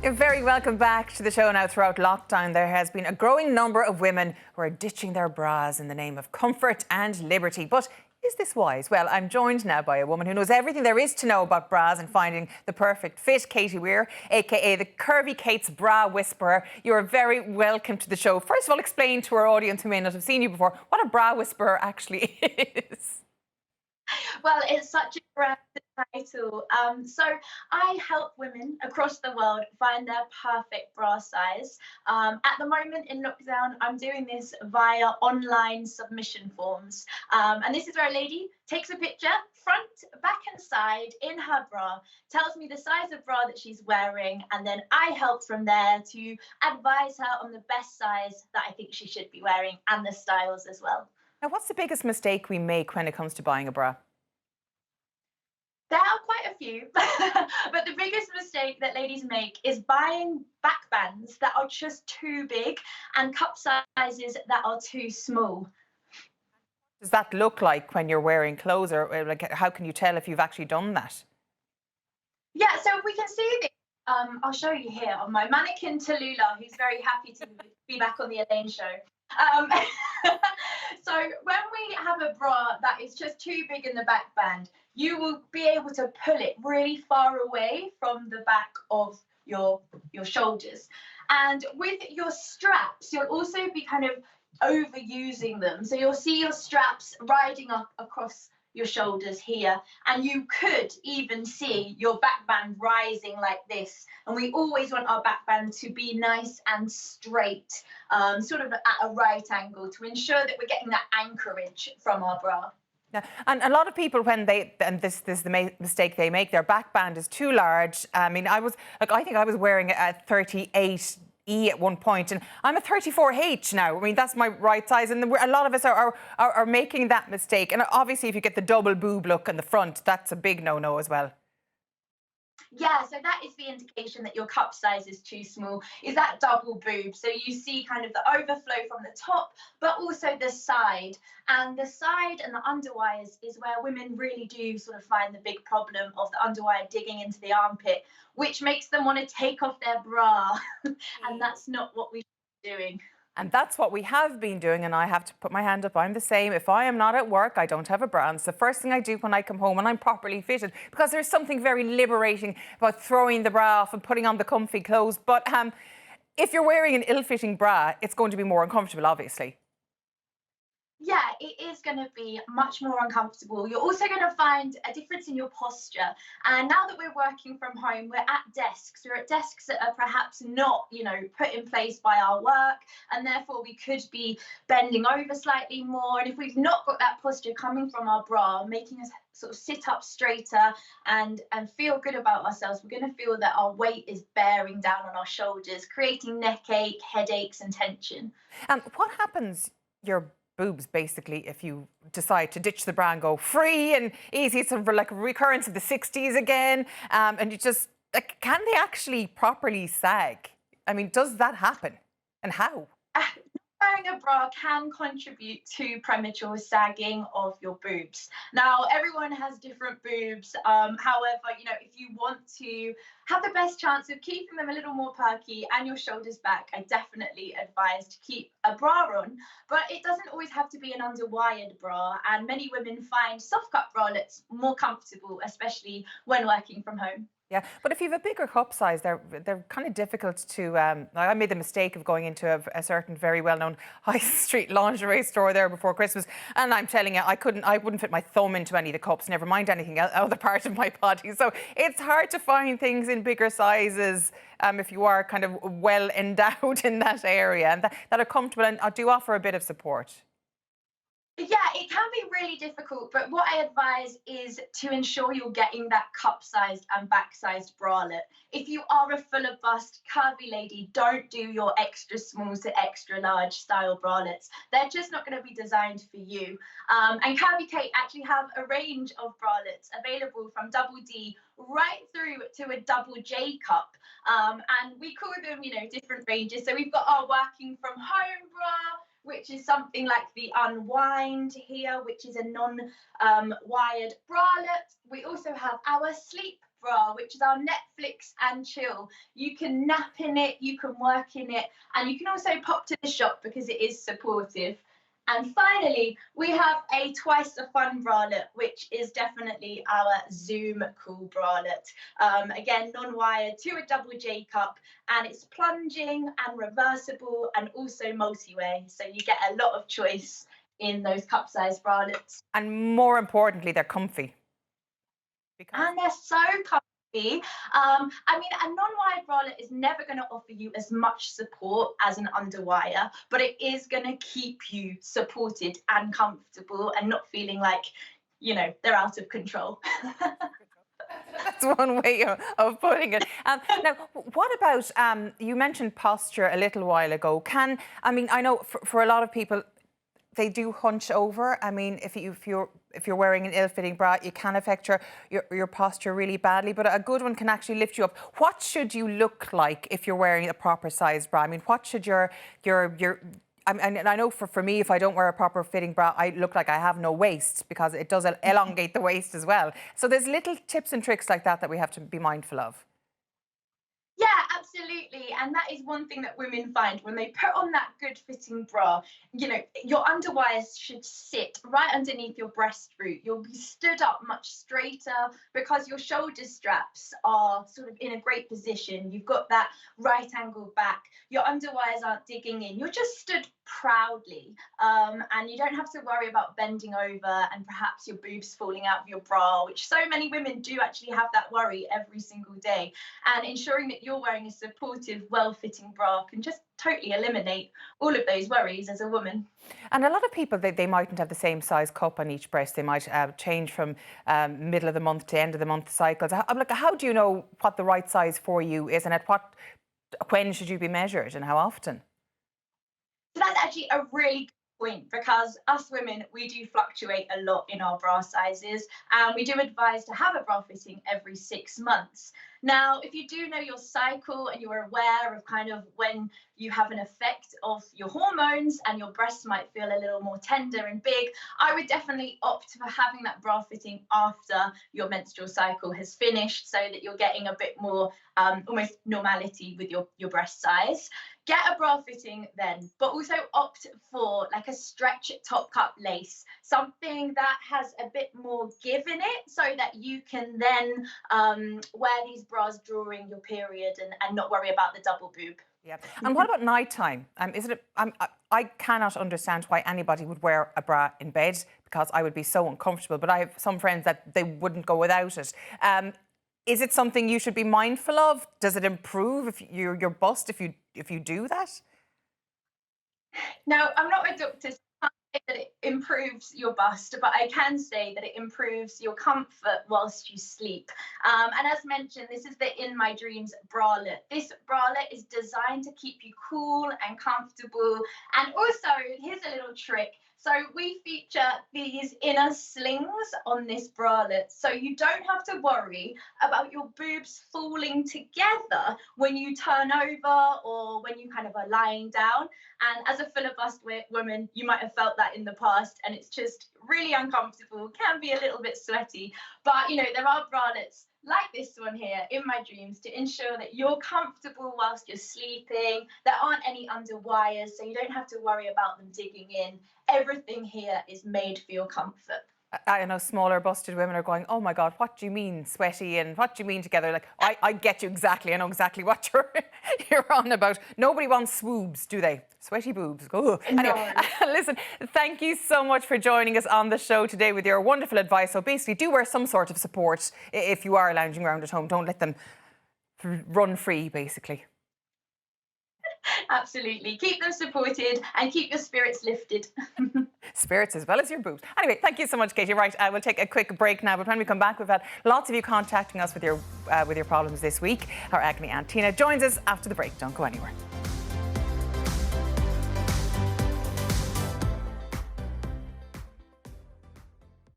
You're very welcome back to the show. Now, throughout lockdown, there has been a growing number of women who are ditching their bras in the name of comfort and liberty. But is this wise? Well, I'm joined now by a woman who knows everything there is to know about bras and finding the perfect fit, Katie Weir, aka the Curvy Kate's Bra Whisperer. You're very welcome to the show. First of all, explain to our audience who may not have seen you before what a bra whisperer actually is. Well, it's such a grand title. So I help women across the world find their perfect bra size. At the moment in lockdown, I'm doing this via online submission forms. And this is where a lady takes a picture, front, back and side, in her bra, tells me the size of bra that she's wearing, and then I help from there to advise her on the best size that I think she should be wearing and the styles as well. Now, what's the biggest mistake we make when it comes to buying a bra? There are quite a few, but the biggest mistake that ladies make is buying back bands that are just too big and cup sizes that are too small. Does that look like when you're wearing clothes, or like how can you tell if you've actually done that? Yeah, so we can see this. I'll show you here on my mannequin Tallulah, who's very happy to be back on the Elaine show. Um, so when we have a bra that is just too big in the back band, you will be able to pull it really far away from the back of your shoulders. And with your straps, you'll also be kind of overusing them. So you'll see your straps riding up across your shoulders here, and you could even see your back band rising like this. And we always want our back band to be nice and straight, sort of at a right angle, to ensure that we're getting that anchorage from our bra. Yeah, and a lot of people, when and this is the mistake they make, their back band is too large. I mean, I think I was wearing a 38E at one point, and I'm a 34H now. I mean, that's my right size, and a lot of us are making that mistake. And obviously, if you get the double boob look in the front, that's a big no-no as well. Yeah, so that is the indication that your cup size is too small, is that double boob. So you see kind of the overflow from the top, but also the side. And the side and the underwires is where women really do sort of find the big problem of the underwire digging into the armpit, which makes them want to take off their bra. And that's not what we should be doing. And that's what we have been doing, and I have to put my hand up. I'm the same. If I am not at work, I don't have a bra. And it's the first thing I do when I come home and I'm properly fitted, because there's something very liberating about throwing the bra off and putting on the comfy clothes. But if you're wearing an ill-fitting bra, it's going to be more uncomfortable, obviously. Yeah, it is going to be much more uncomfortable. You're also going to find a difference in your posture. And now that we're working from home, we're at desks. We're at desks that are perhaps not, put in place by our work. And therefore, we could be bending over slightly more. And if we've not got that posture coming from our bra, making us sort of sit up straighter and feel good about ourselves, we're going to feel that our weight is bearing down on our shoulders, creating neck ache, headaches and tension. And what happens your boobs, basically, if you decide to ditch the bra and go free and easy? It's sort of like a recurrence of the 60s again, and you just, like, can they actually properly sag? I mean, does that happen, and how? Wearing a bra can contribute to premature sagging of your boobs. Now, everyone has different boobs. However, if you want to have the best chance of keeping them a little more perky and your shoulders back, I definitely advise to keep a bra on. But it doesn't always have to be an underwired bra, and many women find soft cut bralettes more comfortable, especially when working from home. Yeah, but if you have a bigger cup size, they're kind of difficult to. I made the mistake of going into a certain very well-known high street lingerie store there before Christmas, and I'm telling you, I wouldn't fit my thumb into any of the cups, never mind anything other part of my body. So it's hard to find things in bigger sizes if you are kind of well endowed in that area and that are comfortable and do offer a bit of support. Yeah, it can be really difficult, but what I advise is to ensure you're getting that cup-sized and back-sized bralette. If you are a fuller bust, curvy lady, don't do your extra small to extra large style bralettes. They're just not going to be designed for you. And Curvy Kate actually have a range of bralettes available from double D right through to a double J cup. And we call them, different ranges. So we've got our working from home bra, which is something like the Unwind here, which is a non-wired bralette. We also have our sleep bra, which is our Netflix and chill. You can nap in it, you can work in it, and you can also pop to the shop because it is supportive. And finally, we have a twice the fun bralette, which is definitely our Zoom cool bralette. Again, non-wired to a double J cup, and it's plunging and reversible and also multi-way. So you get a lot of choice in those cup-sized bralettes. And more importantly, they're comfy. And they're so comfy. I mean, a non-wired bralette is never going to offer you as much support as an underwire, but it is going to keep you supported and comfortable and not feeling like, you know, they're out of control. That's one way of putting it. Now, what about, you mentioned posture a little while ago. I mean, I know for a lot of people, they do hunch over. I mean, if you're wearing an ill-fitting bra, it can affect your posture really badly. But a good one can actually lift you up. What should you look like if you're wearing a proper sized bra? I mean, what should and I know for me, if I don't wear a proper fitting bra, I look like I have no waist because it does elongate the waist as well. So there's little tips and tricks like that we have to be mindful of. Yeah, absolutely. And that is one thing that women find when they put on that good fitting bra. You know, your underwires should sit right underneath your breast root. You'll be stood up much straighter because your shoulder straps are sort of in a great position. You've got that right angle back. Your underwires aren't digging in. You're just stood proudly. And you don't have to worry about bending over and perhaps your boobs falling out of your bra, which so many women do actually have that worry every single day. And ensuring that you're wearing a supportive, well-fitting bra can just totally eliminate all of those worries as a woman. And a lot of people, they mightn't have the same size cup on each breast. They might change from middle of the month to end of the month cycles. How do you know what the right size for you is, and when should you be measured and how often? So that's actually a really good point, because us women, we do fluctuate a lot in our bra sizes, and we do advise to have a bra fitting every 6 months. Now, if you do know your cycle and you're aware of kind of when you have an effect of your hormones and your breasts might feel a little more tender and big, I would definitely opt for having that bra fitting after your menstrual cycle has finished, so that you're getting a bit more almost normality with your breast size. Get a bra fitting then, but also opt for like a stretch top cup lace, something that has a bit more give in it, so that you can then wear these bras during your period and not worry about the double boob. Yeah. And what about nighttime? I cannot understand why anybody would wear a bra in bed, because I would be so uncomfortable. But I have some friends that they wouldn't go without it. Is it something you should be mindful of? Does it improve if your bust if you do that? No, I'm not a doctor, so I can't say that it improves your bust, but I can say that it improves your comfort whilst you sleep. And as mentioned, this is the In My Dreams bralette. This bralette is designed to keep you cool and comfortable. And also, here's a little trick. So we feature these inner slings on this bralette, so you don't have to worry about your boobs falling together when you turn over or when you kind of are lying down. And as a fuller bust woman, you might have felt that in the past, and it's just really uncomfortable, can be a little bit sweaty. But, you know, there are bralettes like this one here, In My Dreams, to ensure that you're comfortable whilst you're sleeping. There aren't any underwires, so you don't have to worry about them digging in. Everything here is made for your comfort. I know smaller busted women are going, oh my God, what do you mean sweaty and what do you mean together? Like, I get you exactly. I know exactly what you're on about. Nobody wants swoobs, do they? Sweaty boobs. Oh. Anyway, listen, thank you so much for joining us on the show today with your wonderful advice. So basically, do wear some sort of support if you are lounging around at home. Don't let them run free, basically. Absolutely. Keep them supported and keep your spirits lifted. Spirits as well as your boobs. Anyway, thank you so much, Katie. Right, we'll take a quick break now, but when we come back, we've had lots of you contacting us with your problems this week. Our agony aunt Tina joins us after the break. Don't go anywhere.